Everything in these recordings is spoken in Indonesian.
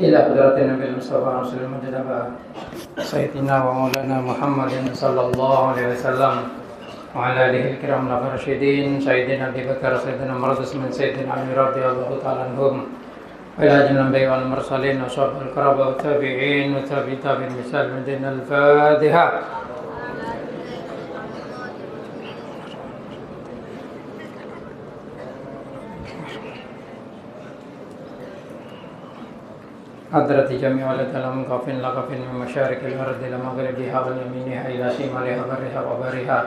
إلى حضرة النبي المصطفى رسول المجتبى سيدنا ومولانا محمد صلى الله عليه وسلم وعلى آله الكرام الراشدين سيدنا أبي بكر سيدنا مرضس من سيدنا علي رضي الله تعالى عنهم وإلى جميع الأنبياء والمرسلين وصحب القرابة والتابعين وتابعي تابعين مثال من دين الفاتحة. حضرت جميع العالم كافٍ لا كافٍ من مشارق الأرض إلى مغربها واليمينها إلى شمالها برها وبرها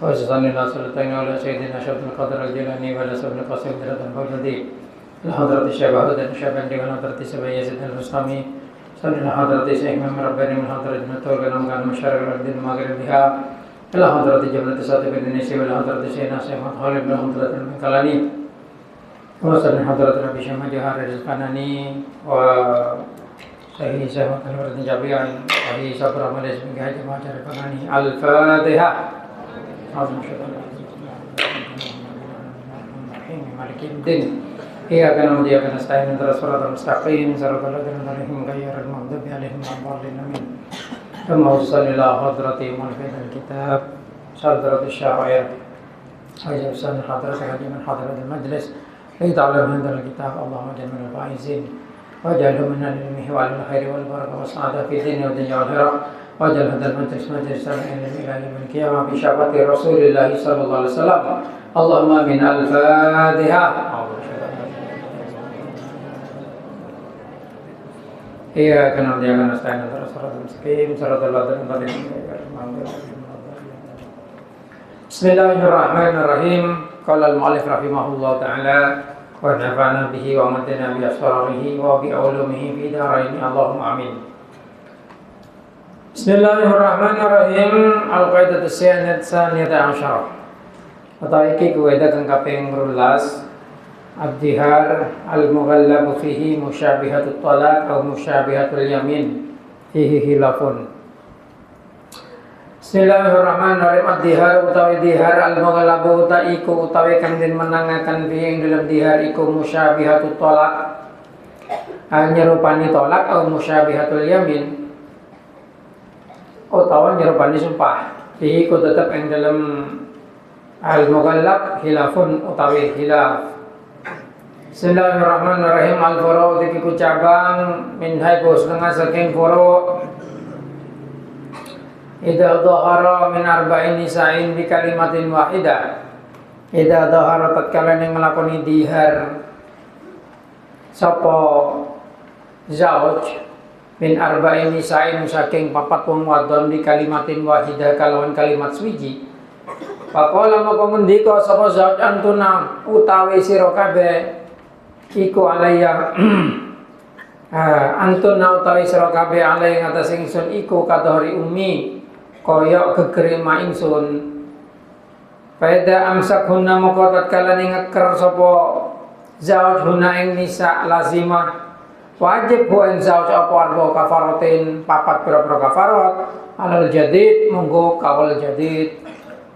وصلى الله سلطان على سيدنا شبه القدر الجيلاني وعلى سبيل القاسم درة الفوجدي حضرة الشيخ هدى الشيباني وحضرة سبي يزيد البستامي صلى الله حضرة شيخ محمد رباني من حضرة متور كلام كان مشارق الأرض إلى مغربها إلى حضرة جبلة ساتب النسي وإلى حضرة سيدنا شيخ محمد بن حضرة المكلاني وصلى حضرة نبي شمع جهار القناني وصحيح سهمة الورد جابيا وصحيح صبر مليس من جهة جماعة القناني الفاتحة أعظم شكرا مالك الدين إياك نعبد وإياك نستعين اهدنا الصراط المستقيم صراط الذين أنعمت عليهم غير المغضوب عليهم ولا الضالين آمين. ثم وصل إلى حضرة منفذ الكتاب حضرة الشاعر أجل سن حضرة حاجة من حضرة المجلس ليتعلم هذا الكتاب اللهم اجعل من الفائزين واجعله من العلم وعلى الخير والبركة والسعادة في الدنيا والدنيا والآخرة واجعل هذا المجلس مجلس العلم إلى يوم القيامة بشفاعة رسول الله صلى الله عليه وسلم. اللهم آمين. الفاتحة. إياك نعبد وإياك نستعين اهدنا الصراط المستقيم صراط الذين أنعمت عليهم. بسم الله الرحمن الرحيم. قال المؤلف رحمه الله تعالى ونفعنا به ومدنا بأسراره وبعلومه في دارين اللهم آمين. بسم الله الرحمن الرحيم. Al-Qaidah Tsaniyah Asyarah. Utaiki kaidah kang kaping 12 Ad-dihar al-mughallab fihi musyabihatut talaq atau musyabihatul yamin fihi khilafun. Bismillahirrahmanirrahim. Ad-dihar utawi dihar al-mughallab iku utawi kang den menangaken fihi ing dalam dihar iku musyabihatut talaq nyerupani talaq atau musyabihatul yamin utawa nyerupani sumpah. Fihi ku tetep ing dalam al-mughallab khilafun utawi khilaf. Bismillahirrahmanirrahim. Al-furu' iku cabang min haiku setengah saking furu' idza dhahara min arba'in nisa'in bi kalimatin wahidah. Idza dhahara tatkala ning nglakoni dihar sapa zauj min arba'in nisa'in saking papat wong wadon di kalimatin wahidah kalawan kalimat swiji. Faqala maka ngendika sapa zauj antuna utawi sira kabeh iku alayya antuna utawi sira kabeh alai ngatas ingsun iku kadhari ummi kaya gegerema ingsun. Faida amsakhunna maka tatkala ngeker sapa zauj huna ing nisa lazimah wajib bu ing zauj apa arba kafaratin papat pira-pira kafarat alal jadid monggo kawal jadid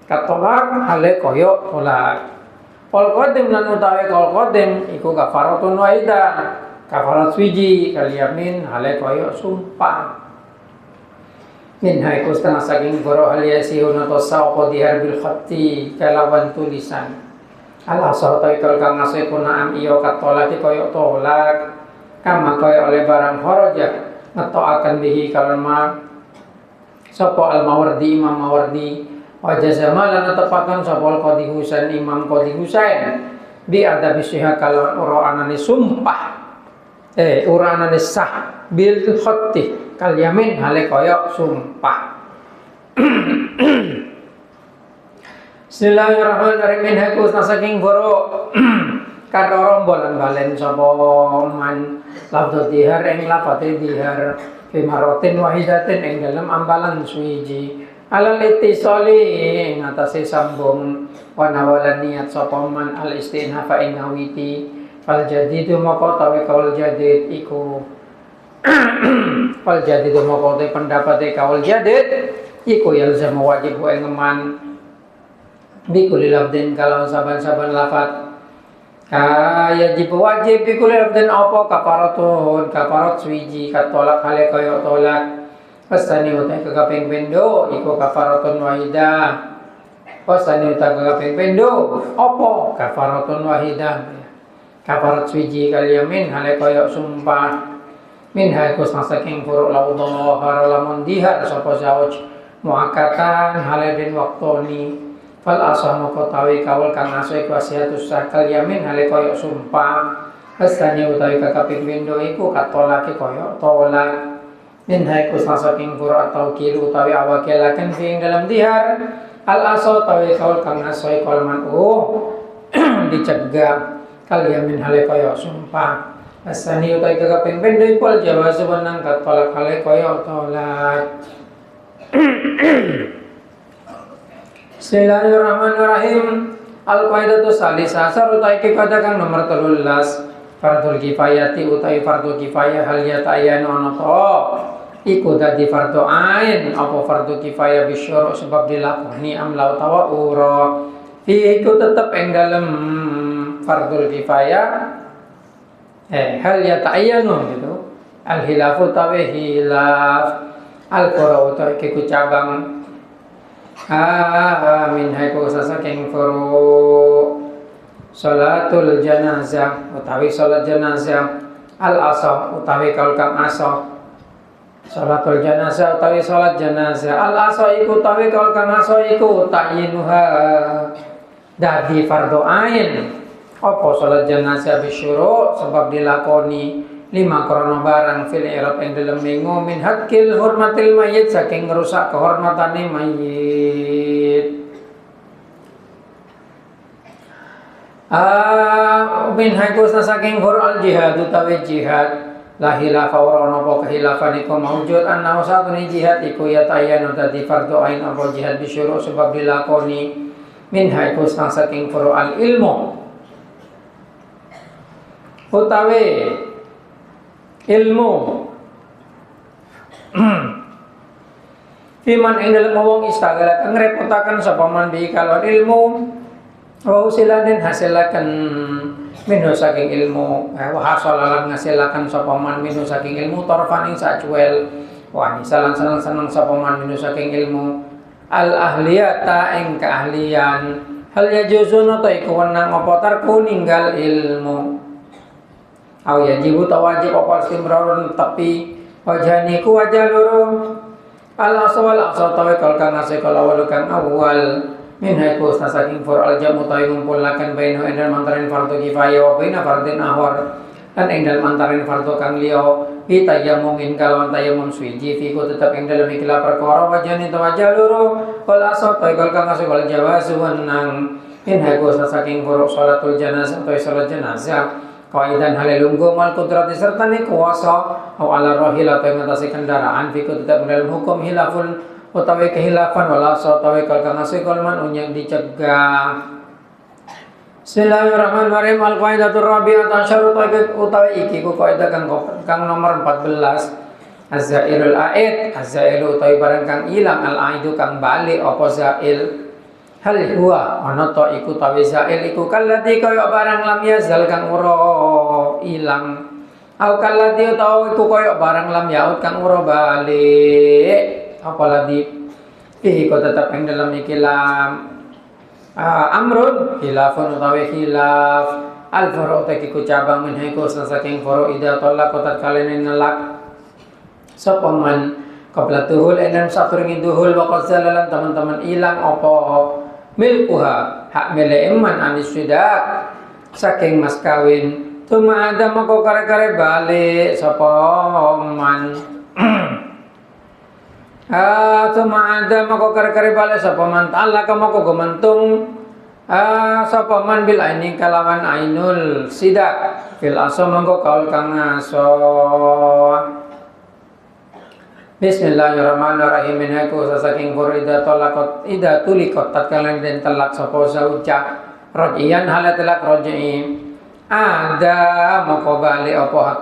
katolak hale kaya tolak. Kal qadim lan utawi kal qadim iku kafaratun waidah kafarat swiji kal yamin hale kaya sumpah. Min haiku setengah saking furu' hal yasihun atau sawqa dihar bil khatti kalawan tulisan. Ala sawta ikal kang ngasih punaan iya katolak kaya tolak kama kaya oleh barang kharaja ngetoaken bihi kalma sapa al-Mawardi Imam Mawardi wa jazama lan tepakan sapa al-Qadhi Husain Imam Qadhi Husain bi adab syihah kalon ora anane sumpah ora anane sah bil khatti kal yamin hale kaya sumpah. Bismillahirrahmanirrahim. Min haku saking goro karo rombolan balen sapa man lafdz dihar ing lafate dihar bimarotin wahidatin ing dalam ambalan suwiji alal ittisali ing atase sambung wa nawalan niat sapa man al istinhafa ing ngawiti fal jadidu maka tawi kaul jadid iku fal jadidu maka tawi pendapate kaul jadid iku yalzam wajib ing man bi kulli lafdin kalau saban-saban lafat Yajib wajib fi kulli abdin apa kafaratun kafarat suwiji katolak hale kaya tolak pasani utai kaping pendo iku kafaratun wahidah pasani utai kaping pendo apa kafaratun wahidah kafarat suwiji kal yamin hale kaya sumpah min haiku saking furu laudallah lamun dihar sapa zauj muakatan hale den waktoni fal asamu kotawi kawul kang aso iku asiatus sakal yamin hale koyo sumpah hasane utawi kakaping pindho iku katolake koyo tolak min haiku saking furu atau kiru utawi awakelaken ing dalam dihar al aso utawi kawul kang aso iku man dicegah kal yamin hale koyo sumpah hasane utawi kakaping pindho iku al jawazu menang katolak hale koyo tolak. Bismillahirrahmanirrahim. Al-qaidatu salisa utai kaidah kang nomor 13 fardhu kifayati utai fardhu kifayah hal yata'ayyanu ana ta iku dadi fardhu ain apa fardhu kifayah bisyuru sebab dilakoni amla utawa ura fi iku tetep ing dalem fardhu kifayah hal yata'ayyanu gitu al hilafu tawi hilaf al furu utai ku cabang min haiku saking furu salatul janazah utawi salat janazah al asa utawi kaul kang asa salatul janazah utawi salat janazah al asa iku utawi kaul kang asa iku ta'yinuha dadi fardhu ain apa salat janazah bisyuru sebab dilakoni lima krono barang fil irab ing dalem minggu min hakil hormatil mayit saking ngerusak kehormatane mayit min haiku saking hur al jihad utawi jihad la hilafa ora napa kehilafan iku maujud anna usatune jihad iku ya tayyanu dadi fardhu ain apa jihad bisyuru sebab dilakoni min haiku saking furu al ilmu utawi ilmu Fiman ing dalem wong istagala kang ngreputaken sapa man bi kalon ilmu wa usiladen hasilaken minhu saking ilmu wa hasalalan ngasilaken sapa man minhu saking ilmu torfan ing sacuel wa nisalan seneng-seneng sapa man minhu saking ilmu al ahliyata ing keahlian hal yajuzuna ta iku wenang apa tarku ninggal ilmu aw yajibu tawajib apa istimrarun tapi wajhani ku wajah loro al aswal asatawi kal kang asai kal awal kang awal min haiku saking for al jamu tawi ngumpulaken bainahu endal mantarin fardhu kifayah wa baina fardhin ahwar lan endal mantarin fardhu kang liya fi tayammumin kalawan tayammum suwiji fi ku tetep ing dalem ikhla perkara wajhani tawajah loro kal asatawi kal kang asai kal jawazu wenang min haiku saking for salatul janazah utawi salat janazah kaidan halelunggo mal kudrati serta ni kuasa au ala rahil atau mengatasi kendaraan fikut tetap dalam hukum hilafun utawi kehilafan wala utawi kal ngasih kolman unyang dicegah. Bismillahirrahmanirrahim. Al qaidatur rabi'ah asyar utawi iki ku kaidah kang nomor 14 azzailul aid azzailu utawi barang kang ilang al aidu kang bali apa zail hal huwa ana ta iku tawi zail iku kalladhi kaya barang lam yazal kang ora ilang au kalladhi utawa iku kaya barang lam yaud kang ora balik apalagi iku tetep ing dalam iki lam amrun khilafun utawi khilaf al furu iku cabang min iku saking furu ida tolak kotat kalen nelak sapa man qabla tuhul enam sakuring duhul wa qazalalan teman-teman ilang apa milkuha hak milik iman anis sidak saking mas kawin tuma ada mako kare-kare balik sapa man tuma ada mako kare-kare balik sapa man Allah ka mako gumantung sapa man bil aini kalawan ainul sidak fil aso mangko kaul kang aso. Bismillahirrahmanirrahim. Minhaku sasaking furida tolakot ida tulikot tatkala den telak sapa zaujah rojian halat telak roji ada moko bali apa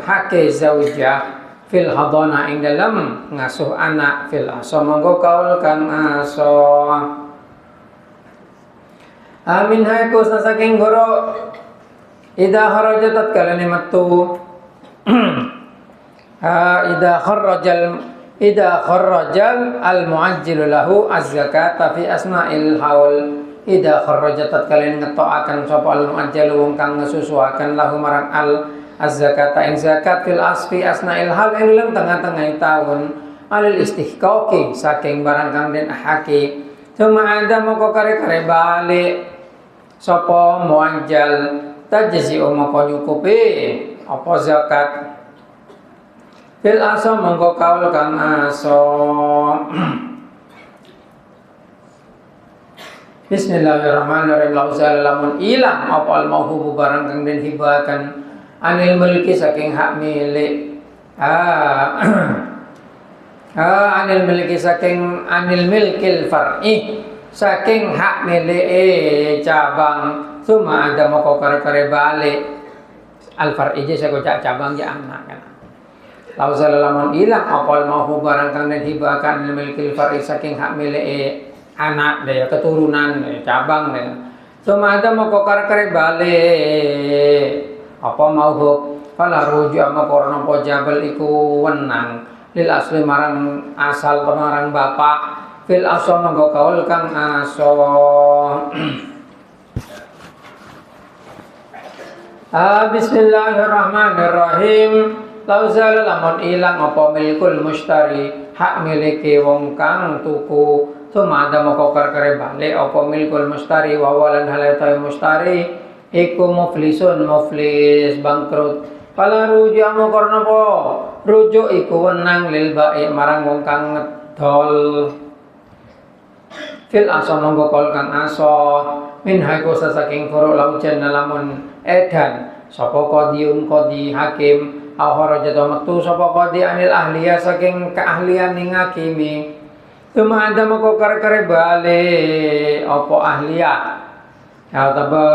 hake zaujah fil hadana ing dalam ngasuh anak fil aso monggo kaul kang aso amin haku sasaking goro Idza kharaja tatkala ni metu idza kharrajal al muajjilu lahu az-zakata fi asna'il haul. Idza kharraja tatkala ngetokaken sapa al muajjil wong kang ngesusuaken lahu marang al az-zakata ing zakat fil asfi asna'il haul ing dalam tengah-tengah tahun alil istihqaqi saking barang kang den ahaki. Cuma ada moko kare-kare balik sapa muajjal tajzi moko nyukupi apa zakat fil aso mongko kaul kang aso. Bismillahirrahmanirrahim. Lamun ilang apa al mauhubu barang kang den hibakan anil milki saking hak milik anil milki saking anil milkil far'i saking hak milik cabang. Suma ada moko kare-kare balik al far'i je sagocak cabang ya anak kan. Lamun ilang apal mau barang kang den hibakan milkil far'i saking hak milik anak deh keturunan cabang deh. Suma ada moko kare-kare balik apa mau fala ruju ama korno po jabal iku wenang lil asli marang asal marang bapak fil aso monggo kaul kang aso. Bismillahirrahmanirrahim. Lauzal lamun ilang apa milkul mustari hak miliki wong kang tuku. Suma ada moko kare balik apa milkul mustari wawalan halatai mustari iku muflisun muflis bangkrut. Pala rujuk amo karena apa? Rujuk iku wenang lil baik marang wong kang ngedol. Fil aso monggo kol kang aso min haiku saking furu laujan lamun edan sapa qadiun qadi hakim au kharaja metu sapa qadi anil ahliya saking keahlian ning hakimi. Cuma ada moko kare bale apa ahliya ya taba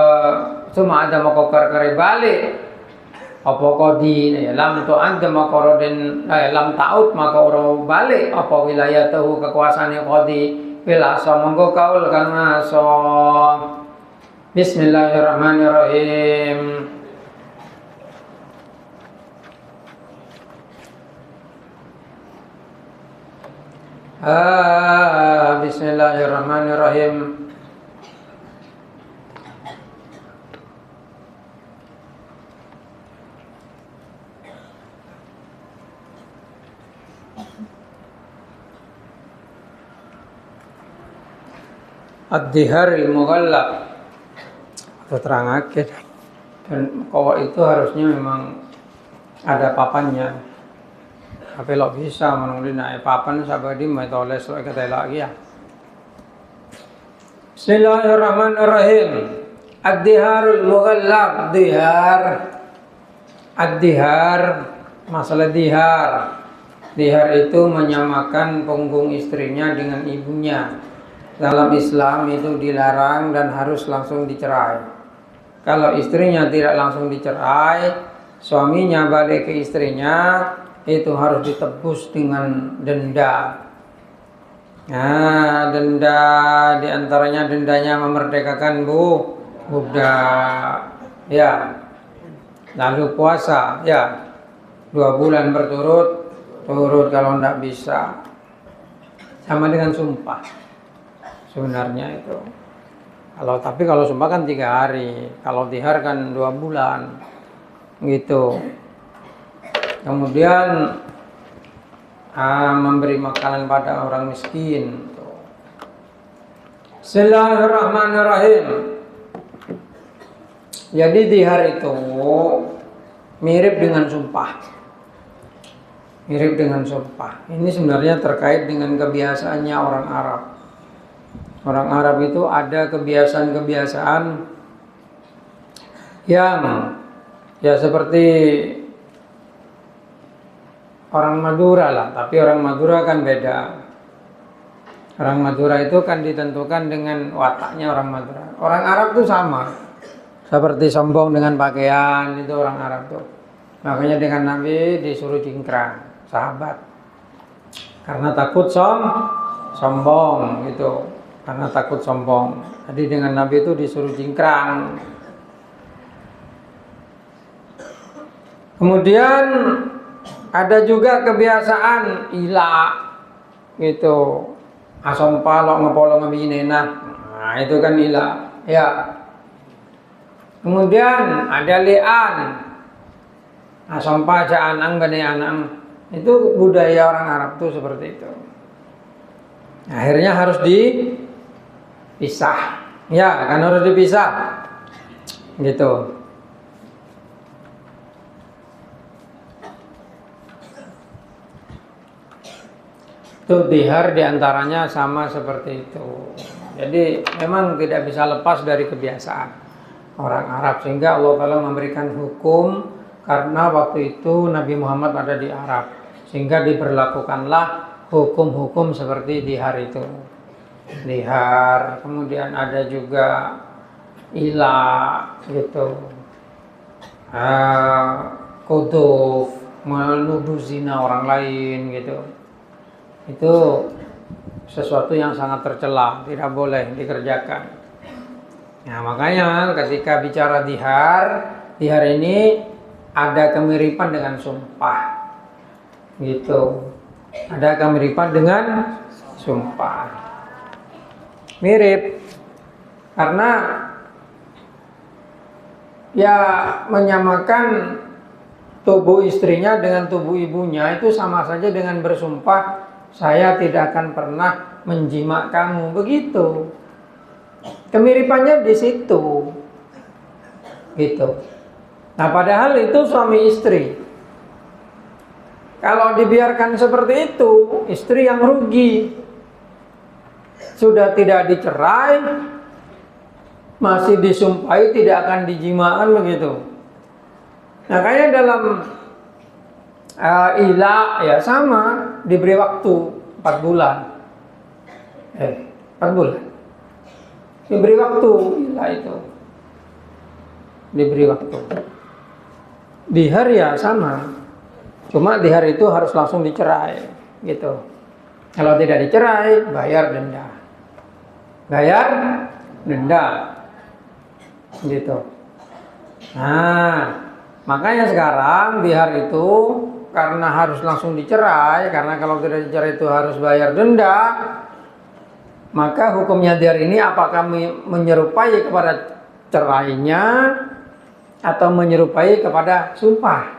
cuma ada moko kare bale apa qadi lam tu anda maka den lam taut maka ora balik apa wilayah tahu kekuasaane qadi fil asa monggo kaul kang aso. Bismillahirrahmanirrahim. Bismillahirrahmanirrahim. Ad-dihar al-mughallab terangake dan kawat itu harusnya memang ada papannya. Tapi lo bisa menunggu naik papan sabadi mai toles lo kata lagi ya. Bismillahirrahmanirrahim. Ad-diharul mughallab dihar. Ad-dihar masalah dihar. Dihar itu menyamakan punggung istrinya dengan ibunya. Dalam Islam itu dilarang dan harus langsung dicerai. Kalau istrinya tidak langsung dicerai, suaminya balik ke istrinya, itu harus ditebus dengan denda. Nah, denda diantaranya dendanya memerdekakan budak. Ya. Lalu puasa, ya. 2 bulan berturut-turut kalau tidak bisa. Sama dengan sumpah. Sebenarnya itu tapi kalau sumpah kan 3 hari, kalau dihar kan 2 bulan gitu. Kemudian memberi makanan pada orang miskin gitu. Bismillahirrahmanirrahim. Jadi dihar itu mirip dengan sumpah. Mirip dengan sumpah. Ini sebenarnya terkait dengan kebiasaannya orang Arab. Orang Arab itu ada kebiasaan-kebiasaan yang ya seperti orang Madura lah, tapi orang Madura kan beda. Orang Madura itu kan ditentukan dengan wataknya orang Madura. Orang Arab itu sama, seperti sombong dengan pakaian itu orang Arab tuh. Makanya dengan Nabi disuruh cingkrang, sahabat, karena takut sombong gitu. Karena takut sombong. Jadi dengan Nabi itu disuruh cingkrang. Kemudian ada juga kebiasaan ila gitu. Asompa lo ngepolo ngebinena. Nah, itu kan ila. Ya. Kemudian ada li'an. Asompa ja anang bani anang. Itu budaya orang Arab tuh seperti itu. Akhirnya harus dipisah. Ya, kan harus dipisah. Gitu. Itu dihar diantaranya sama seperti itu. Jadi memang tidak bisa lepas dari kebiasaan orang Arab, sehingga Allah Ta'ala memberikan hukum karena waktu itu Nabi Muhammad ada di Arab, sehingga diberlakukanlah hukum-hukum seperti dihar itu. Dihar, kemudian ada juga ila gitu, kuduf, menuduh zina orang lain gitu. Itu sesuatu yang sangat tercela, tidak boleh dikerjakan. Nah, makanya ketika bicara dihar ini ada kemiripan dengan sumpah. Gitu. Ada kemiripan dengan sumpah. Mirip. Karena ya menyamakan tubuh istrinya dengan tubuh ibunya itu sama saja dengan bersumpah, saya tidak akan pernah menjima kamu, begitu. Kemiripannya di situ, gitu. Nah, padahal itu suami istri. Kalau dibiarkan seperti itu, istri yang rugi. Sudah tidak dicerai, masih disumpahi tidak akan dijimakan, begitu. Nah, kayak dalam ila ya sama, diberi waktu 4 bulan. 4 bulan. Diberi waktu ila itu. Diberi waktu. Dihar ya sama. Cuma dihar itu harus langsung dicerai, gitu. Kalau tidak dicerai, bayar denda. Bayar denda. Gitu. Nah, makanya sekarang dihar itu karena harus langsung dicerai, karena kalau tidak dicerai itu harus bayar denda, maka hukumnya dihar ini apakah menyerupai kepada cerainya atau menyerupai kepada sumpah?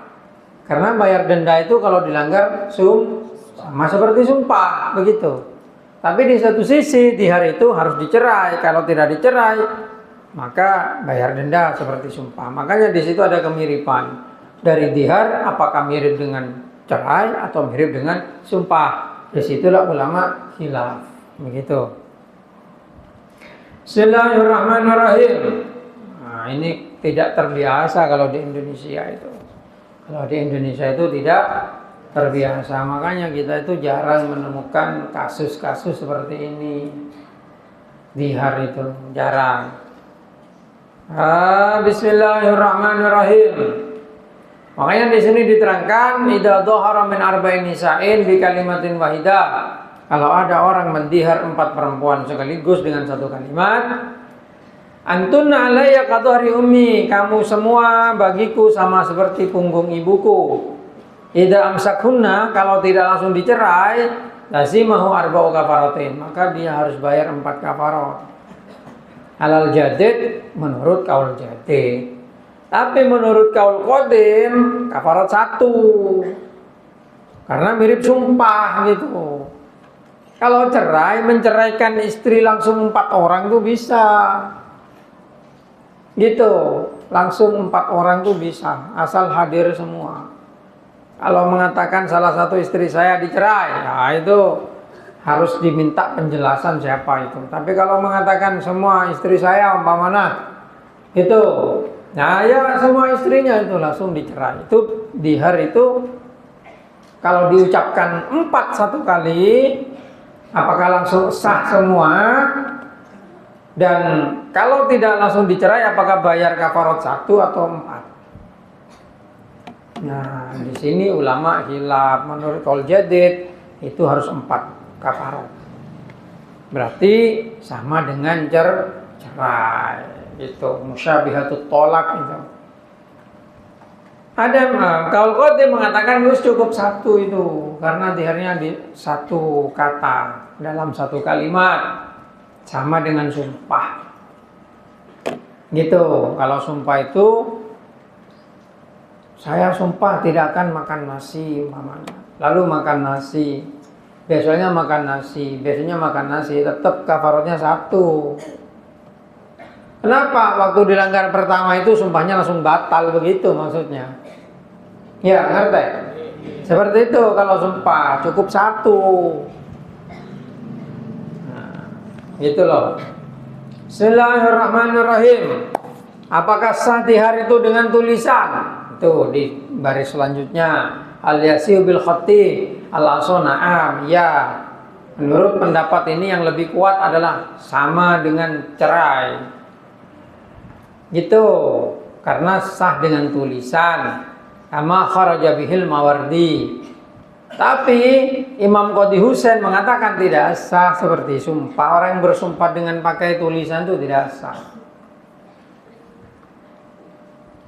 Karena bayar denda itu kalau dilanggar sama seperti sumpah, begitu. Tapi di satu sisi dihar itu harus dicerai, kalau tidak dicerai maka bayar denda seperti sumpah. Makanya di situ ada kemiripan. Dari dihar apakah mirip dengan cerai atau mirip dengan sumpah? Disitulah ulama khilaf, begitu. Bismillahirrahmanirrahim. Nah, ini tidak terbiasa kalau di Indonesia itu. Kalau di Indonesia itu tidak terbiasa, makanya kita itu jarang menemukan kasus-kasus seperti ini. Dihar itu jarang. Bismillahirrahmanirrahim. Makanya di sini diterangkan idza dhahara min arba'in nisa'in bi kalimatin wahidah. Kalau ada orang mendihar 4 perempuan sekaligus dengan satu kalimat, antunna alayya qadhari ummi, kamu semua bagiku sama seperti punggung ibuku. Idza amsakunna, kalau tidak langsung dicerai, lazimahu arba'u kafaratin, maka dia harus bayar 4 kafarat. Alal jadid menurut kaul jadid. Tapi menurut kaul qadim kafarat 1. Karena mirip sumpah gitu. Kalau cerai, menceraikan istri langsung 4 orang tuh bisa. Gitu. Langsung 4 orang tuh bisa, asal hadir semua. Kalau mengatakan salah satu istri saya dicerai, ya itu harus diminta penjelasan siapa itu. Tapi kalau mengatakan semua istri saya umpamana itu, nah ya semua istrinya itu langsung dicerai. Itu dihar itu kalau diucapkan 4 satu kali, apakah langsung sah semua? Dan kalau tidak langsung dicerai, apakah bayar kafarat 1 atau 4? Nah, di sini ulama khilaf. Menurut qaul jadid itu harus 4 kafarat. Berarti sama dengan cerai. Itu musyabihatut tolak itu. Ada kaul qadim mengatakan cukup satu itu karena diharnya di satu kata dalam satu kalimat sama dengan sumpah. Gitu. Kalau sumpah itu saya sumpah tidak akan makan nasi umpamanya. Lalu makan nasi. Biasanya makan nasi, tetap kafaratnya satu. Kenapa? Waktu dilanggar pertama itu sumpahnya langsung batal begitu maksudnya. Ya, ngerti? Seperti itu kalau sumpah cukup satu. Nah, gitu loh. Bismillahirrahmanirrahim. Apakah sah di hari itu dengan tulisan? Itu di baris selanjutnya. Al-yasiu bil khatti al-asona'am. Ya, menurut pendapat ini yang lebih kuat adalah sama dengan cerai. Gitu, karena sah dengan tulisan. Kama kharaja bihil Mawardi. Tapi Imam Qadhi Husain mengatakan tidak sah seperti sumpah. Orang yang bersumpah dengan pakai tulisan itu tidak sah.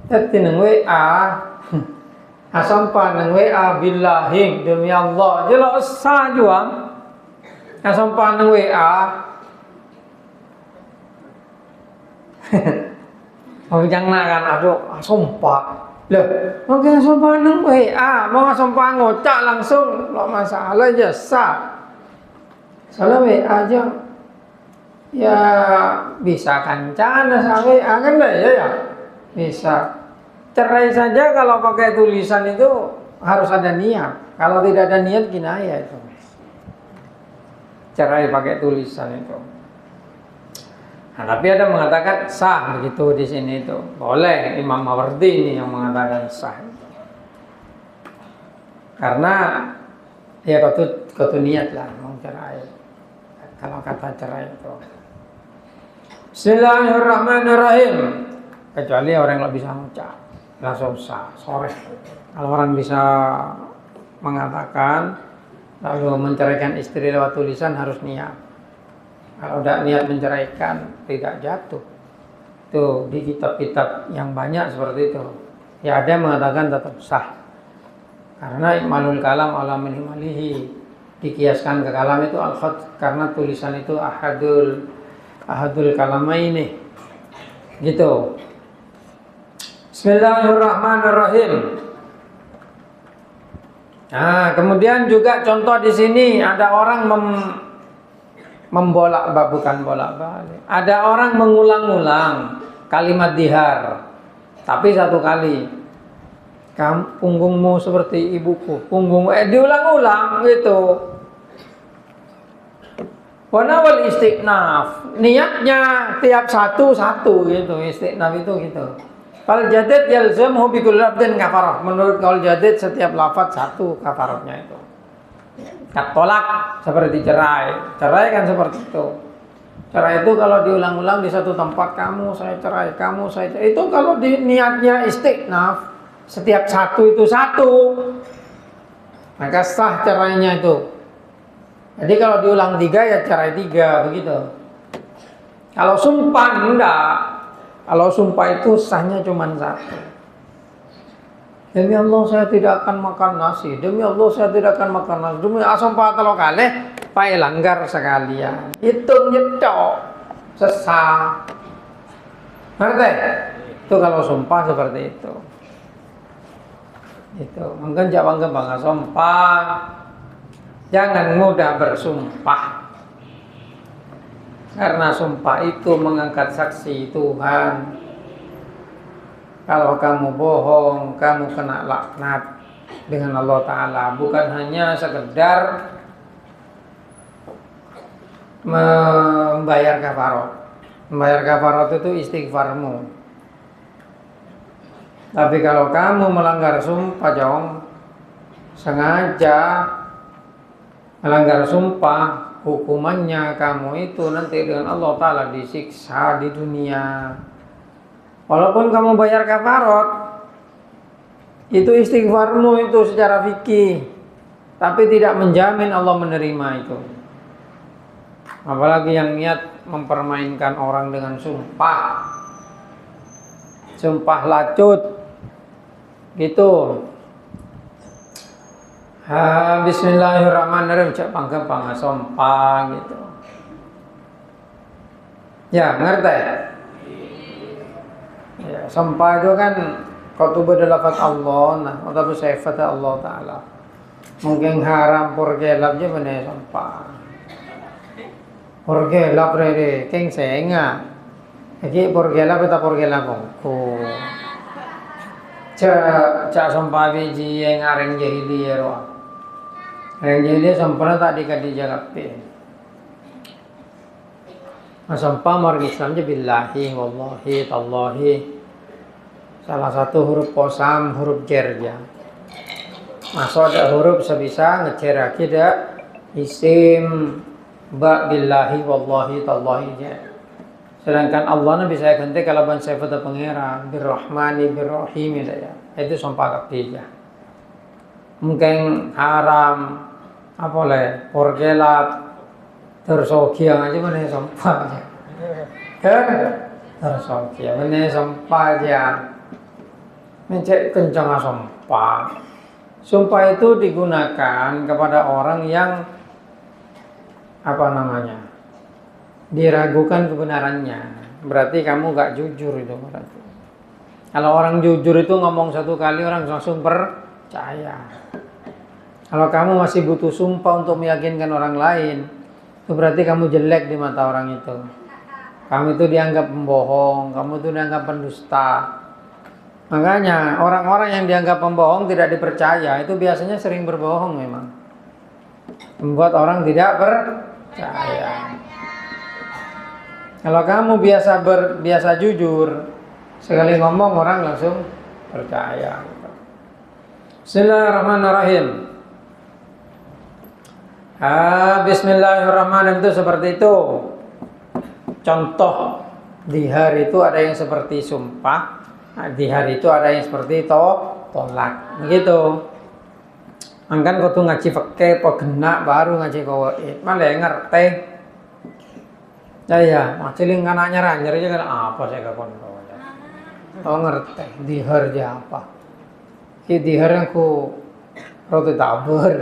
Tapi nang WA sumpah nang WA billahi demi Allah jelas sah juga. Sumpah nang WA jangan kan aduh sumpah. Loh, mungkin sumpah nang WA, mau sumpah ngocak langsung, lo masalah aja sah. Salah WA aja, ya bisa kancan, salah WA kan ya, bisa. Cerai saja kalau pakai tulisan itu harus ada niat. Kalau tidak ada niat kinayah itu. Cerai pakai tulisan itu. Nah, tapi ada mengatakan sah begitu di sini itu. Boleh Imam Mawardi ini yang mengatakan sah. Karena ya kau niat lah mau cerai. Kalau kata cerai itu. Bismillahirrahmanirrahim. Kecuali orang yang bisa mengucap, langsung sah sore. Kalau orang bisa mengatakan lalu menceraikan istri lewat tulisan harus niat. Kalau tidak niat menceraikan tidak jatuh. Tuh di kitab-kitab yang banyak seperti itu. Ya ada yang mengatakan tetap sah. Karena ikmalul kalam ala min himalihi. Dikiaskan ke kalam itu al-khat karena tulisan itu ahadul kalamaini. Gitu. Bismillahirrahmanirrahim. Nah, kemudian juga contoh di sini ada orang bukan bolak-balik. Ada orang mengulang-ulang kalimat dihar, tapi satu kali. Kamu punggungmu seperti ibuku, punggungmu diulang-ulang gitu. Wanawal istiqnaf, niatnya tiap satu gitu. Istiqnaf itu gitu. Kalau jadid yalzamhu bi kulli lafdhin kafarah. Menurut kaul jadid setiap lafaz satu kafarahnya itu. Tolak seperti cerai kan seperti itu. Cerai itu kalau diulang-ulang di satu tempat, kamu saya cerai, itu kalau di niatnya istiqnaf setiap satu itu satu, maka sah cerainya itu. Jadi kalau diulang 3 ya cerai 3 begitu. Kalau sumpah enggak. Kalau sumpah itu sahnya cuma satu. Demi Allah saya tidak akan makan nasi. Demi Allah saya tidak akan makan nasi. Demi sumpah kalau kalih pai langgar sekalian. Itu nyetok sesah. Ngerti? Itu kalau sumpah seperti itu. Itu mungkin jangan bangga sumpah. Jangan mudah bersumpah. Karena sumpah itu mengangkat saksi Tuhan. Kalau kamu bohong, kamu kena laknat dengan Allah Ta'ala. Bukan hanya sekedar membayar kafarat. Membayar kafarat itu istighfarmu. Tapi kalau kamu melanggar sumpah, sengaja melanggar sumpah, hukumannya kamu itu nanti dengan Allah Ta'ala disiksa di dunia. Walaupun kamu bayar kafarat, itu istighfarmu itu secara fikih, tapi tidak menjamin Allah menerima itu. Apalagi yang niat mempermainkan orang dengan sumpah lacut. Gitu. Bismillahirrahmanirrahim. Cak pangga pangasompa gitu. Ya, ngerti? Ya, sompa itu kan khutbah lafaz Allah, nah, atau sifat Allah Taala. Mungkin haram purgelap je bener sompa. Purgelap rede, keng senga. Jadi purgelap atau purgelap ko. Cak sompa biji yang areng jahiliyah roh. Areng jahiliyah sempurna tak dikadi jalape. Sampai margi Islam je billahi, wallahi, tallahi. Salah satu huruf posam, huruf jerja. Masuk ada huruf sebisa ngeceraki dak isim ba billahi, wallahi, tallahi je. Sedangkan Allah bisa ganti kalau ban sifat pangeran birrahmani birrahim ya. Itu sumpah kapija. Mungkin haram apa le porgelap tersokiang aja mana sampah aja. Tersokiang mana sampah aja. Mencet kencang sampah. Sumpah itu digunakan kepada orang yang apa namanya? Diragukan kebenarannya. Berarti kamu gak jujur itu berarti. Kalau orang jujur itu ngomong satu kali orang langsung percaya. Kalau kamu masih butuh sumpah untuk meyakinkan orang lain, itu berarti kamu jelek di mata orang itu. Kamu itu dianggap pembohong, kamu itu dianggap pendusta. Makanya orang-orang yang dianggap pembohong tidak dipercaya, itu biasanya sering berbohong memang. Membuat orang tidak percaya. Kalau kamu biasa jujur, sekali ngomong orang langsung percaya. Bismillahirrahmanirrahim. Bismillahirrahmanirrahim itu seperti itu. Contoh di hari itu ada yang seperti sumpah, di hari itu ada yang seperti tolak, begitu. Angkan kau tuh ngaji pakai pegena baru ngaji kau malah ngerti. Ya, maciling anaknya ranjer aja kan apa saya kapan kau aja. Oh ngerti di hari apa? Di hari aku roti tabur.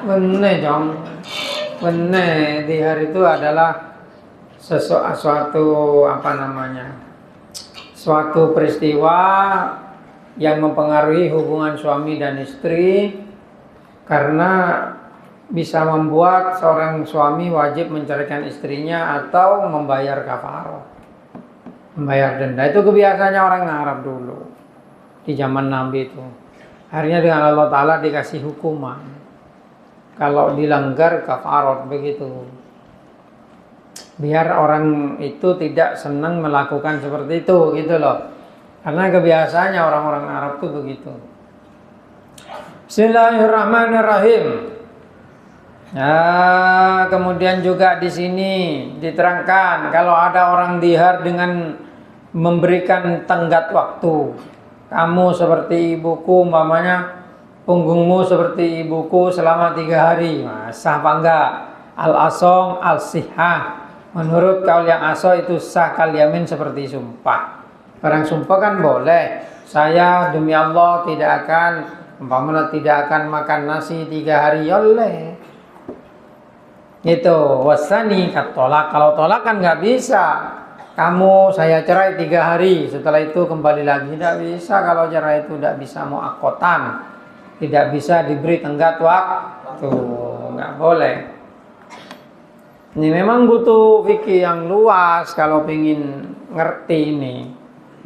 Bener jong, bener di hari itu adalah suatu apa namanya, suatu peristiwa yang mempengaruhi hubungan suami dan istri karena bisa membuat seorang suami wajib menceraikan istrinya atau membayar kafarah, membayar denda. Itu kebiasaannya orang Arab dulu di zaman Nabi itu. Akhirnya dengan Allah Ta'ala dikasih hukuman. Kalau dilanggar kafarat begitu. Biar orang itu tidak senang melakukan seperti itu gitu loh. Karena kebiasaannya orang-orang Arab itu begitu. Bismillahirrahmanirrahim. Nah, kemudian juga di sini diterangkan kalau ada orang dihar dengan memberikan tenggat waktu. Kamu seperti ibuku, umpamanya punggungmu seperti ibuku selama 3 hari. Nah, sah apa enggak? Al-asong al-sihah. Menurut kaul yang aso itu sah kal yamin seperti sumpah. Orang sumpah kan boleh. Saya demi Allah tidak akan makan nasi 3 hari. Oleh. Itu wasani kat tolak. Kalau tolak kan nggak bisa. Saya cerai 3 hari, setelah itu kembali lagi. Tidak bisa. Kalau cerai itu tidak bisa muakotan, tidak bisa diberi tenggat waktu, nggak boleh. Ini memang butuh fikih yang luas kalau ingin ngerti ini.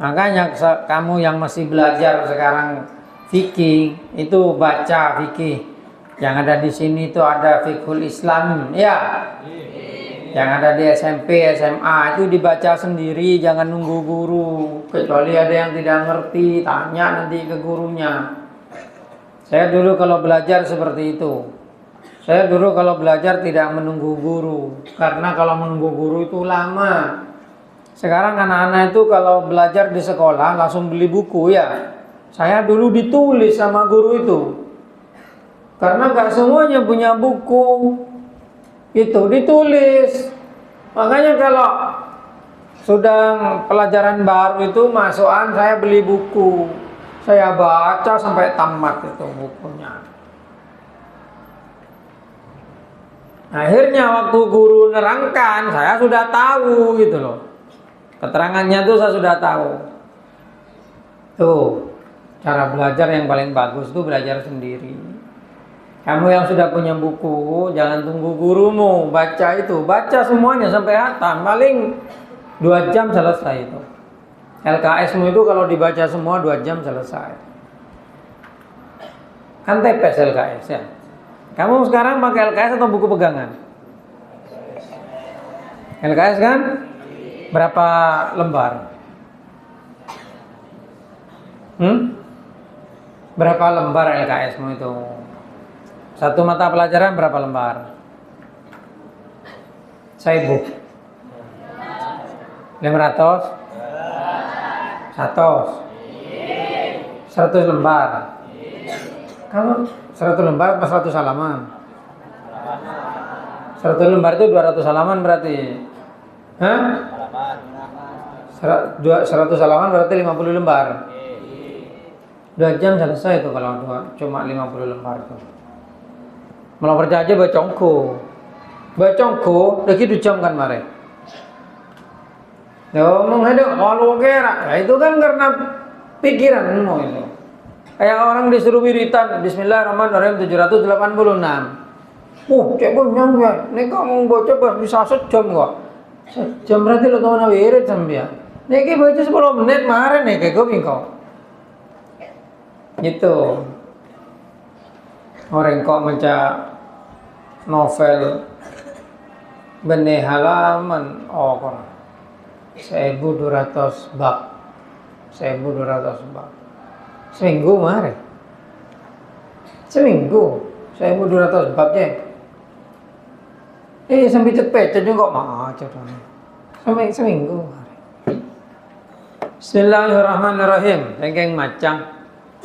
Makanya kamu yang masih belajar sekarang fikih itu baca fikih. Yang ada di sini itu ada fiqhul Islam, ya. Yang ada di SMP, SMA itu dibaca sendiri, jangan nunggu guru. Kecuali ada yang tidak ngerti, tanya nanti ke gurunya. Saya dulu kalau belajar seperti itu. Saya dulu kalau belajar tidak menunggu guru. Karena kalau menunggu guru itu lama. Sekarang anak-anak itu kalau belajar di sekolah langsung beli buku ya. Saya dulu ditulis sama guru itu. Karena gak semuanya punya buku. Itu ditulis. Makanya kalau sudah pelajaran baru itu masukan saya beli buku. Saya baca sampai tamat itu bukunya. Akhirnya waktu guru nerangkan, saya sudah tahu gitu loh. Keterangannya tuh saya sudah tahu. Tuh, cara belajar yang paling bagus tuh belajar sendiri. Kamu yang sudah punya buku, jangan tunggu gurumu baca itu. Baca semuanya sampai hatam, paling 2 jam selesai itu. LKS-mu itu kalau dibaca semua 2 jam selesai. Kan tepes LKS ya. Kamu sekarang pakai LKS atau buku pegangan? LKS kan? Berapa lembar? Berapa lembar LKS-mu itu? Satu mata pelajaran berapa lembar? 1000. 500? 100 lembar. Kamu 100 lembar apa 100 halaman? 100 lembar itu 200 halaman berarti. Hah? 100 halaman berarti 50 lembar. 2 jam selesai itu kalau cuma 50 lembar itu. Malah percaya aja bacongku. Bacongku udah gitu jam kan mare. Ya menghadap kalau kira, itu kan karena pikiranmu itu. Kayak orang disuruh wiritan Bismillahirrahmanirrahim 786. Cek pun nyang ya. Nek kamu baca bisa sejam kok. Sejam berarti lo tahu wirid sampean. Nek baca 10 menit mare nek kok bingko. Gitu. Orang kok baca novel benih halaman kok 1200 bab. 1200 bab. Seminggu mare. Seminggu 1200 bab je. Sampai cepet juga kok macam tu. Sampai seminggu mare. Bismillahirrahmanirrahim. Tengkeng macam.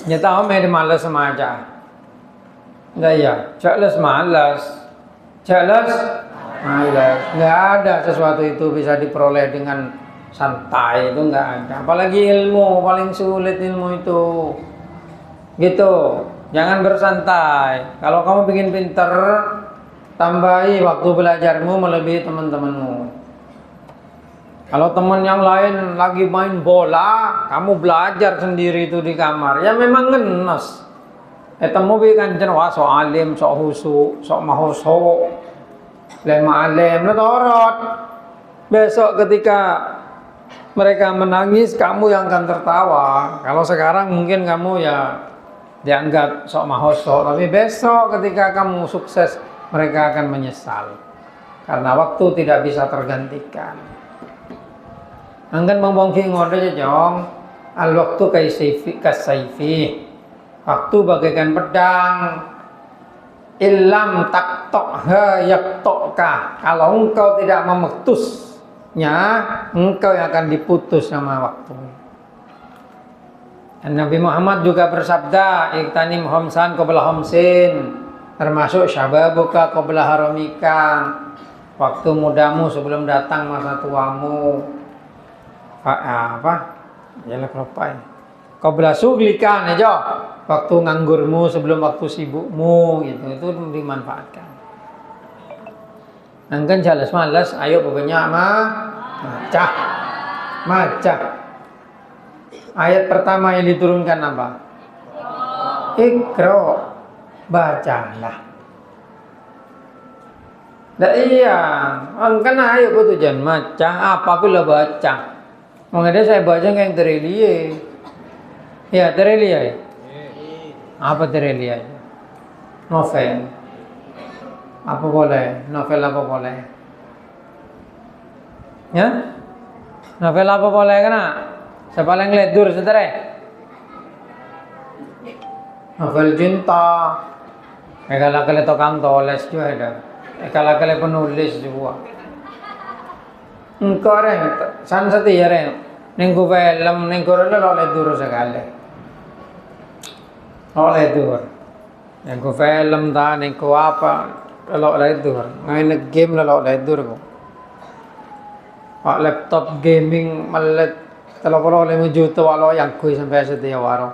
Nyata ome malas maca. Daya, caklas malas. Caklas malas. Enggak ada sesuatu itu bisa diperoleh dengan santai, itu enggak ada. Apalagi ilmu, paling sulit ilmu itu. Gitu. Jangan bersantai. Kalau kamu ingin pinter, tambahi waktu belajarmu melebihi teman-temanmu. Kalau teman yang lain lagi main bola, kamu belajar sendiri itu di kamar, ya memang ngenes. Temu bikan jenwa so alim, so husu, so mahoso, lema alim, torot. Besok ketika mereka menangis, kamu yang akan tertawa. Kalau sekarang mungkin kamu ya dianggap sok mahoso, tapi besok ketika kamu sukses, mereka akan menyesal karena waktu tidak bisa tergantikan. Angkan membongki ngode jong, al waktu kasaifi, waktu bagaikan pedang, ilam taktokha yaktokka. Kalau engkau tidak memutusnya, engkau yang akan diputus sama waktu. Dan Nabi Muhammad juga bersabda, iktanim homsan qabla homsin, termasuk syababuka qabla haramika, waktu mudamu sebelum datang masa tuamu. Yalah kelopai. Qabla suglika aja, waktu nganggurmu sebelum waktu sibukmu, gitu. Itu dimanfaatkan. Nangkan jalas malas, ayo pokoknya maca. Ayat pertama yang diturunkan apa? Iqra, bacalah. Dah iya, kan ayo aku tujuan maca, apa pula baca. Mengenai saya baca yang terelie. Ya terelie. Apa terelie? Novel. Apa boleh? Novel apa boleh? Ya? Novel apa boleh kena? Siapa yang ledur saudara? Novel cinta. Kalau tukang tulis juga ada. Kalau penulis juga. Engkau san sati ya nengku film nengku lo ledur sekali. Lo ledur. Nengku film ta nengku apa lo ledur. Ngain game lo ledur ko. Laptop gaming malet. Kalau 5 juta walau yang kui sampai setia waro.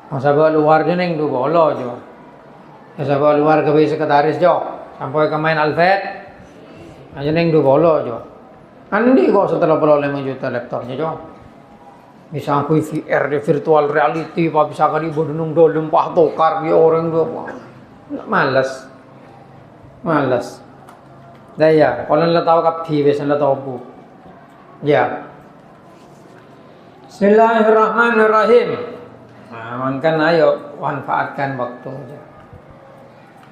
Masa bawa luar je neng du bolo jo. Masa bawa luar ke sekretaris jo. Sampai ke main Alfred. Aja neng du bolo jo. Andi kok setelah 5 juta laptopnya jo. Bisa aku VR di virtual reality, apa bisa kali bodunung do lempah tokar di orang do. Malas. Malas. Dah ya, kalau anda tahu kapi, biasa anda tahu bu. Ya. Bismillahirrahmanirrahim. Nah, kan ayo manfaatkan waktu aja.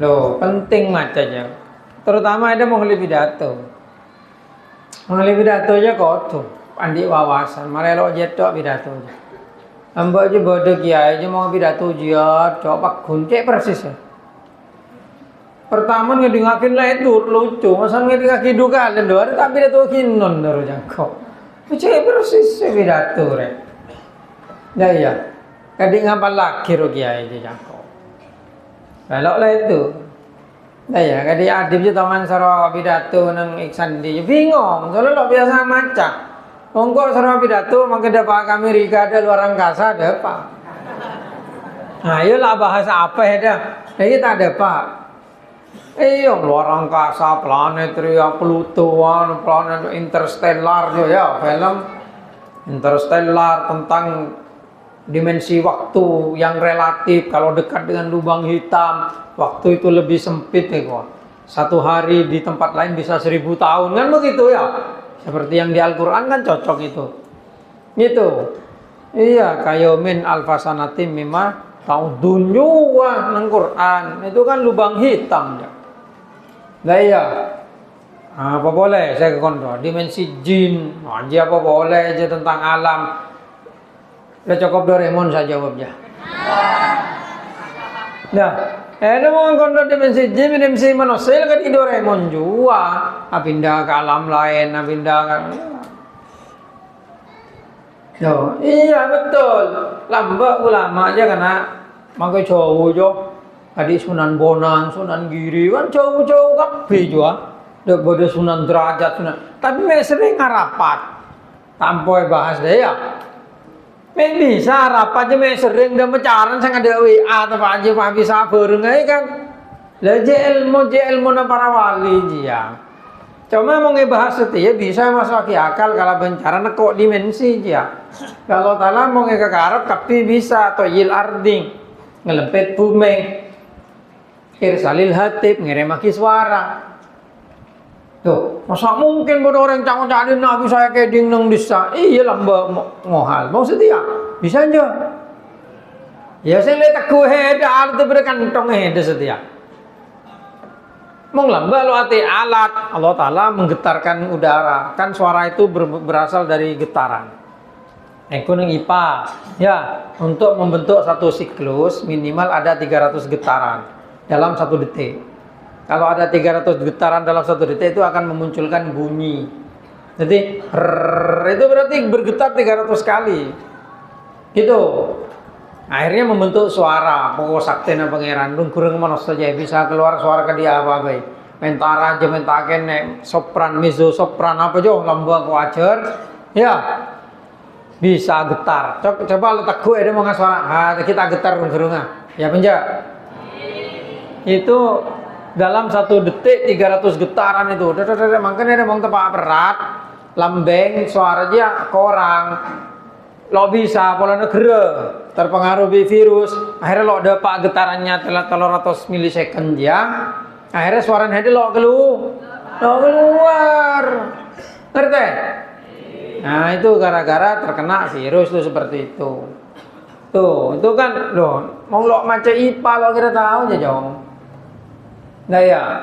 Loh, penting macamnya. Terutama ada mengheli pidato. Mengheli pidato aja kok tuh. Andi wawasan, malah lo jetok pidato aja. Ambak aja bodoh kiai aja mau pidato aja, coba kunci persis ya. Pertama ngedengakin lah itu lucu, masa ngedengakin duka kalian doa, tapi pidato kinon dulu jangkau. Kunci persis ya pidato re. Ya iya, kadang ngapa lagi ro kiai aja jangkau. Kalau lah itu. Nah ya, kadang adib je taman saro pidato nang Iksan di bingung, soalnya lo biasa macam. Monggo sarwa pidato mangke dapat Amerika ada luar angkasa ada apa? Nah, iyalah bahasa apa ya dah? Kita ada apa? Luar angkasa, planet Ria, Pluto, planet interstellar ya, film interstellar tentang dimensi waktu yang relatif. Kalau dekat dengan lubang hitam, waktu itu lebih sempit ya kok. 1 hari di tempat lain bisa 1000 tahun kan begitu ya? Seperti yang di Al-Quran kan cocok itu. Gitu. Iya, kayomin alfasanatim mimma taudunjuwa nang Quran. Itu kan lubang hitam ya. Nah iya. Apa boleh saya ke kondo dimensi jin. Aja apa boleh aja tentang alam. Udah cukup Doraemon saya jawabnya. Nah, ada mau kondo dimensi jin, dimensi manusia kan di Doraemon juga. Pindah ke alam lain, pindah ke... Yo, iya betul. Lambat ulama aja karena makai cowok jo. Tadi Sunan Bonang, Sunan Giri kan cowok-cowok kape juga. Dek bodoh Sunan Derajat, Sunan. Tapi mereka sering ngarapat. Tampoy bahas deh ya. Bisa rapat aja mereka sering dan mecaran sangat ada WA atau apa aja pak bisa berengai kan. Lah ilmu na para wali dia. Cuma mau ngebahas setia bisa masuk akal kalau bencana nekok dimensi dia. Kalau taala mau ngekarap tapi bisa atau yil arding ngelempet bumi. Irsalil hatib ngeremaki suara. Tuh, masa mungkin bodoh orang cakap-cakap nabi saya keding nang desa. Iya lamba ngohal. Mau setia? Bisa aja. Ya saya lihat aku heda itu berkantong heda setia. Mau lamba lo ati alat Allah Taala menggetarkan udara. Kan suara itu berasal dari getaran. Ekonomi IPA. Ya, untuk membentuk satu siklus minimal ada 300 getaran dalam 1 detik. Kalau ada 300 getaran dalam 1 detik itu akan memunculkan bunyi. Jadi itu berarti bergetar 300 kali. Gitu. Akhirnya membentuk suara. Pokok saktinya pangeran dun kurang manusia saja bisa keluar suara ke dia apa baik. Mentara aja mentaken sopran, mezzo sopran apa jo lambang wajar. Ya. Bisa getar. Coba letak gue ada mau suara. Kita getar gerunga. Ya penjak. Itu dalam 1 detik 300 getaran itu. Makanya ada mau tepak berat, lambeng suara aja korang. Lo bisa pola negara terpengaruh virus. Akhirnya lo ada pak getarannya telah 300 milisecond ya. Akhirnya suaranya lo keluar. Ngerti? Nah itu gara-gara terkena virus tuh seperti itu. Tuh, itu kan lo mau lo macam IPA lo kira tahu aja jong. Nah ya,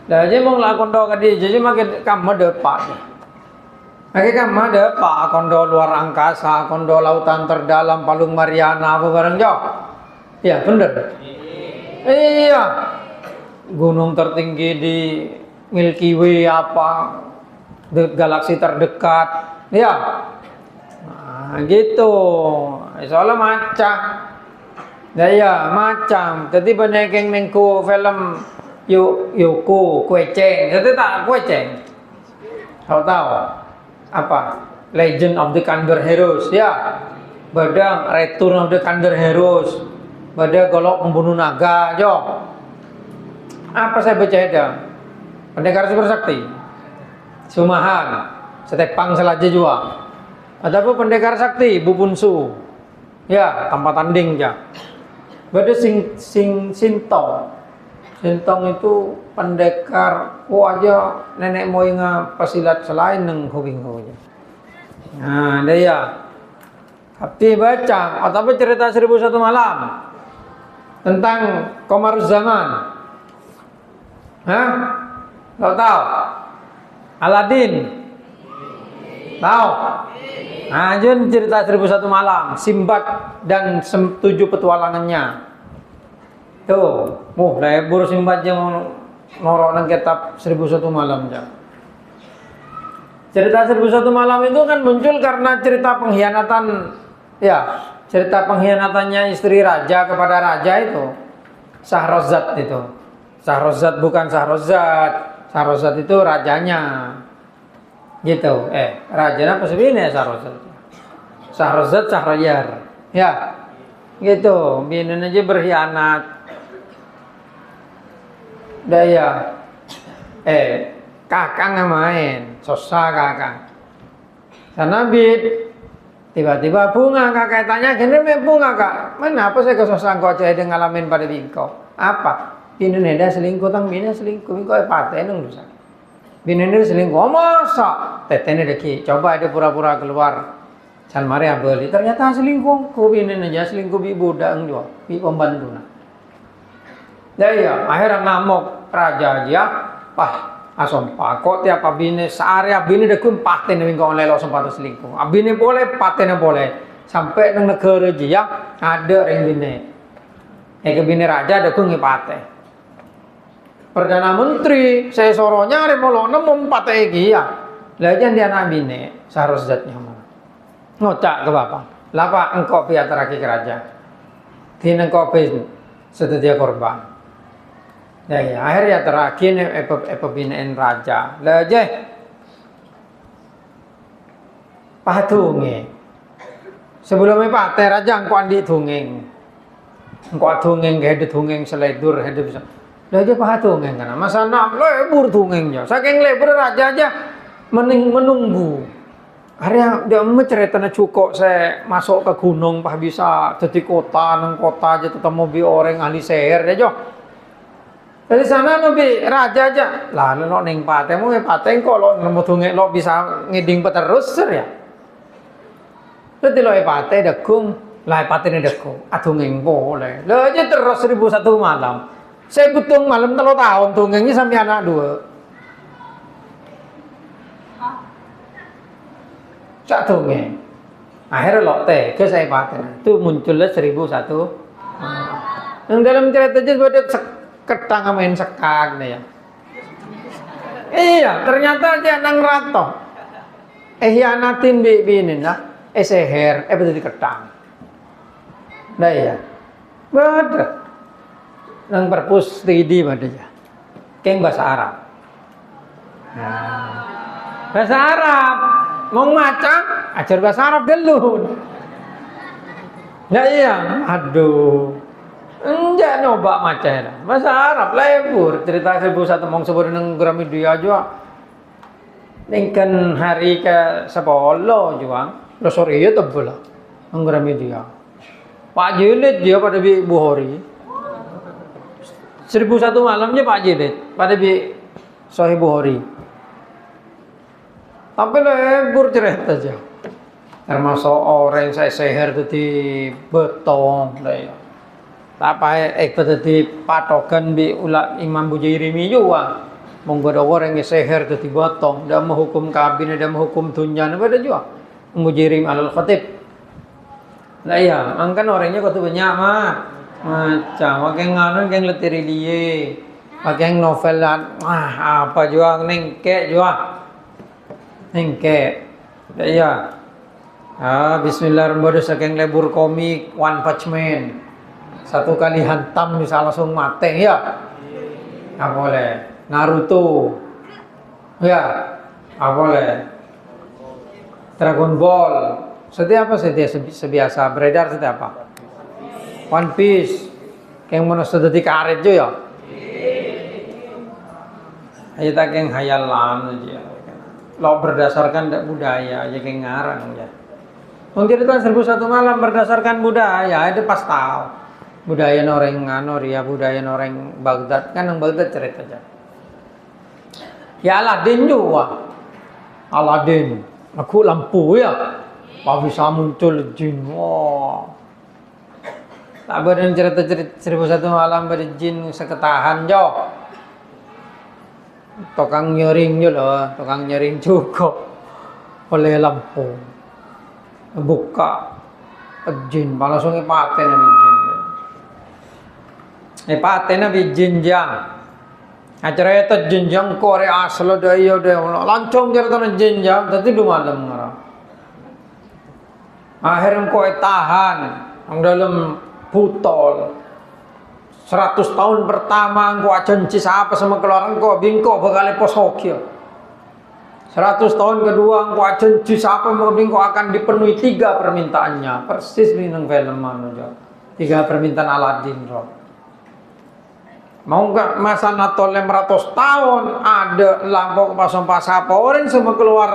dah aja mau lakukan doa ke dia, jadi makin kamu depak. Makin kamu depak, kondo luar angkasa, kondo lautan terdalam, Palung Mariana, apa barang jauh. Ya bener. Iya, gunung tertinggi di Milky Way apa, galaksi terdekat, ya. Nah, gitu. Soalnya macam, ya macam. Jadi banyak yang nengku film. Yoko Kueceng, jadi tak Kueceng. Tahu apa? Legend of the Condor Heroes, ya. Badang Return of the Thunder Heroes, badang Golok Pembunuh Naga, jo. Apa saya baca ada? Pendekar Super Sakti, Sumahan, Setepang Selaja juga. Ada apa Pendekar Sakti, Bupunsu, ya tanpa tanding ya. Bada Sintong. Sintong itu pendekar, aja nenek moyang pesilat selain neng hobi-hobinya. Nah, dia ya. Tapi baca, atau apa cerita 1001 malam tentang Komaruz Zaman. Hah? Lo tahu? Aladin? Tahu? Nah, Jun cerita 1001 malam, Simbad dan 7 petualangannya. Tuh, lebur Simbad yang norok nang kitab 1001 malam ya. Cerita 1001 malam itu kan muncul karena cerita pengkhianatan, ya, cerita pengkhianatannya istri raja kepada raja itu. Sahrozat itu. Sahrozat bukan Sahrozat. Sahrozat itu rajanya. Gitu. Rajanya apa sebenarnya Sahrozat? Sahrozat Sahroyar. Ya. Gitu, binin aja berkhianat. Daya. Kakang main, sosa kakang. Sana bid, tiba-tiba bunga kakak tanya, gini bunga kak, mana apa saya kesosan kau cahaya ngalamin pada bingkau? Apa? Bini neda selingkuh, tang bini selingkuh, bingkau paten nung dosa. Bini neda selingkuh, masa? Tetene deki, coba ada pura-pura keluar. San mari abeli, ternyata selingkuh, ku bini neda selingkuh bi budak juga, bi pembantu na. Daya, akhirnya ngamuk raja aja, asom kok tiap abine searea abine dekum paten ning kok lelo sempat selingkuh. Abine boleh, patene boleh. Sampai nang negara dia ada ring bine. Ke bine raja dekum ngipate. Perdana Menteri saya soronya are molono mempate iki ya. Lah jan dia nabine Sahrozatnya mana. Ngocak ke bapak. Lapa engkau piat raki ke raja. Tin engkau sedia korban. Ya, akhirnya terakhir pembinaan raja. Leje patunge. Sebelumnya pate raja engko andi dongeng. Engko dongeng gede dongeng seledur gede bisa. Leje patunge kana. Masana lebur dongengnya. Saking lebur raja aja menunggu. Akhirnya dia menceritanya cukup saya masuk ke gunung bisa jadi kota nang kota aja ketemu bi orang ahli seher aja. Dari sana nabi raja aja lah lo neng patemu pateng kok lo nemu tunge lo bisa ngiding terus ya. Jadi lo pate dekung lah patene dekung adungeng boleh. Lo aja terus 1001 malam. Saya butuh malam 3 tahun tungengnya sampai anak 2. Sak tungeng. Akhirnya lo ke saya paten. Itu munculnya 1001. Yang dalam cerita aja buat ketang main sekak nih ya. Iya, ternyata dia nang rato. Hianatin bini nah, seher, betul di ketang. Nah iya, betul. Nang perpus tidi badanya. Keng bahasa Arab. Nah, bahasa Arab, mau maca, ajar bahasa Arab dulu. Nah iya, aduh. Enggak nyoba maca bahasa Arab lebur cerita 1001 mong sebut nang Gramedia juga ningkan hari ke 10 juga lo sore ya tebel nang Gramedia Pak Jilid dia pada bi Bukhari 1001 malamnya Pak Jilid pada bi Sahih Bukhari tapi lebur cerita aja termasuk orang saya seher di betong lah ya. Apa tadi patokan bi ulah Imam Bujairimi juga menggoda orang yang seher tadi botong dan menghukum kabin dan menghukum dunia pada juga Bujairimi alal khatib lah ya angkan orangnya kau tu banyak macam pakai nganu yang letiri liye pakai novel apa juga nengke juga nengke lah ya Bismillahirrahmanirrahim saking lebur komik One Punch Man satu kali hantam bisa langsung mati ya nggak boleh Naruto ya nggak boleh Dragon Ball Setiap apa sebiasa beredar setiap apa? One Piece. Yang mana sudah dikaret jo ya? Ayo tak yang hayalan aja. Lo berdasarkan budaya aja yang ngarang ya. Mungkin itu 1001 malam berdasarkan budaya, itu pas tahu. Budaya orang Nganor ya, budaya orang Baghdad kan yang Baghdad cerita aja. Ya Aladin juga. Aladin, aku lampu ya. Pak bisa muncul jin. Wah. Tak benar cerita-cerita 1001 malam berjin seketahan jo. Tukang nyaring jo loh, tukang nyaring juga. Oleh lampu. Buka jin, langsung ipaten nabi jin. Ipaten nabi jin jang. Acara itu jin jang Korea asal daya daya lancong cerita jin jang, tapi dua malam ngarang. Akhirnya kau tahan, ang dalam putol. 100 tahun pertama kau janji apa sama keluarga kau, bingko bakal posokio. 100 tahun kedua engkau janji siapa mau engkau akan dipenuhi 3 permintaannya. Persis minang film mana jo. 3 permintaan Aladin jo. Mau enggak masa nato 500 tahun ada lampu pasang apa orang semua keluar.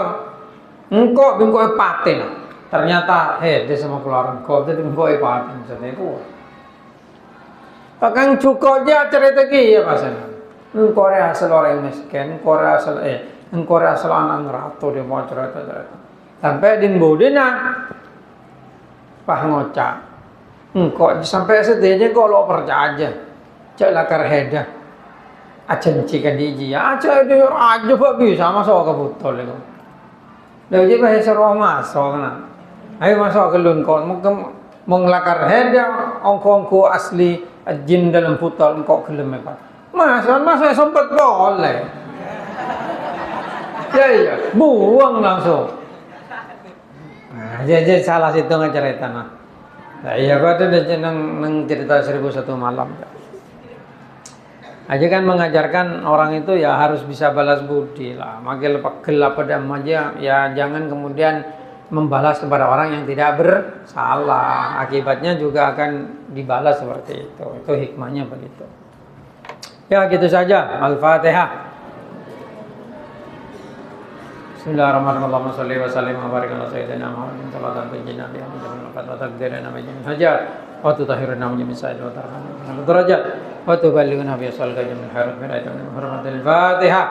Engkau bingkau paten. Ternyata dia semua keluar engkau jadi engkau paten sedeku. Pakang cukup aja cerita ki ya pasan. Engkau asal orang miskin, engkau asal engkau asal anak ratu dia mau cerita. Sampai din budina pah ngocak. Engkau sampai sedihnya kau lo percaya aja. Cak lakar heda. Aja cikan diji. Aja dia aja pak bisa masuk ke botol itu. Lalu dia bahasa Roma soalnya. Ayo masuk ke lun kau menglakar heda ongko asli jin dalam botol engkau gelem pak. Masa sempat boleh. Ya, buang langsung. Nah, jadi salah situ cerita nah. Nah, iya kok ada nang cerita 1001 malam. Aja kan mengajarkan orang itu ya harus bisa balas budi lah. Makin gelap padam aja ya jangan kemudian membalas kepada orang yang tidak bersalah. Akibatnya juga akan dibalas seperti itu. Itu hikmahnya begitu. Ya gitu saja. Al-Fatihah. Bismillahirrahmanirrahim. Allahumma shalli wa sallim wa barik ala sayyidina Muhammadin sallallahu alaihi wa sallam. Wa taqdirana bi hajat wa tutahhiruna min sa'il wa tarhamna. Darajat wa tuballighuna bi sallallahu alaihi wa sallam. Hurmatil Fatihah.